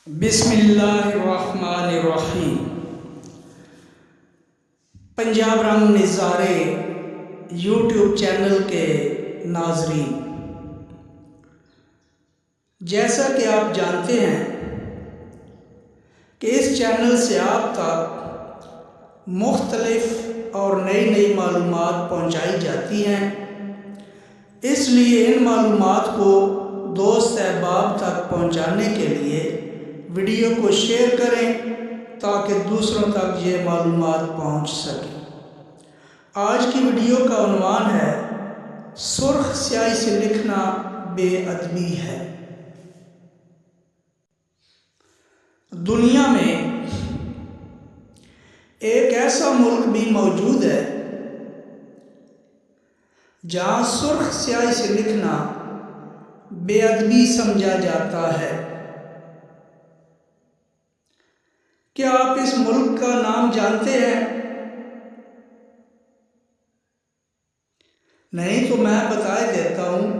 بسم اللہ الرحمن الرحیم۔ پنجاب رنگ نظارے یوٹیوب چینل کے ناظرین، جیسا کہ آپ جانتے ہیں کہ اس چینل سے آپ تک مختلف اور نئی معلومات پہنچائی جاتی ہیں، اس لیے ان معلومات کو دوست احباب تک پہنچانے کے لیے ویڈیو کو شیئر کریں تاکہ دوسروں تک یہ معلومات پہنچ سکیں۔ آج کی ویڈیو کا عنوان ہے سرخ سیاہی سے لکھنا بے ادبی ہے۔ دنیا میں ایک ایسا ملک بھی موجود ہے جہاں سرخ سیاہی سے لکھنا بے ادبی سمجھا جاتا ہے۔ کیا آپ اس ملک کا نام جانتے ہیں؟ نہیں تو میں بتا دیتا ہوں۔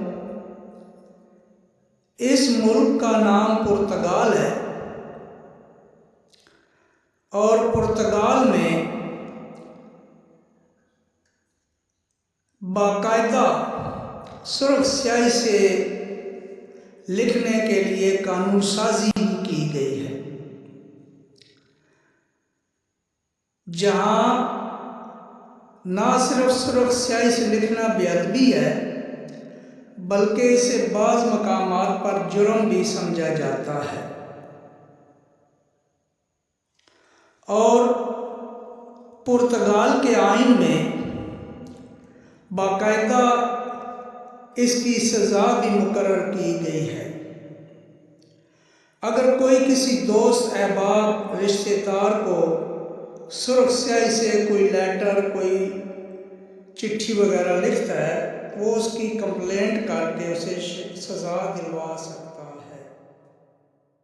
اس ملک کا نام پرتگال ہے، اور پرتگال میں باقاعدہ سرخ سیاہی سے لکھنے کے لیے قانون سازی کی گئی ہے، جہاں نہ صرف سرخ سیاہی سے لکھنا بے ادبی ہے بلکہ اسے بعض مقامات پر جرم بھی سمجھا جاتا ہے، اور پرتگال کے آئین میں باقاعدہ اس کی سزا بھی مقرر کی گئی ہے۔ اگر کوئی کسی دوست احباب رشتہ دار کو سرخ سیاہی سے کوئی لیٹر، کوئی چٹھی وغیرہ لکھتا ہے، وہ اس کی کمپلینٹ کر کے اسے سزا دلوا سکتا ہے۔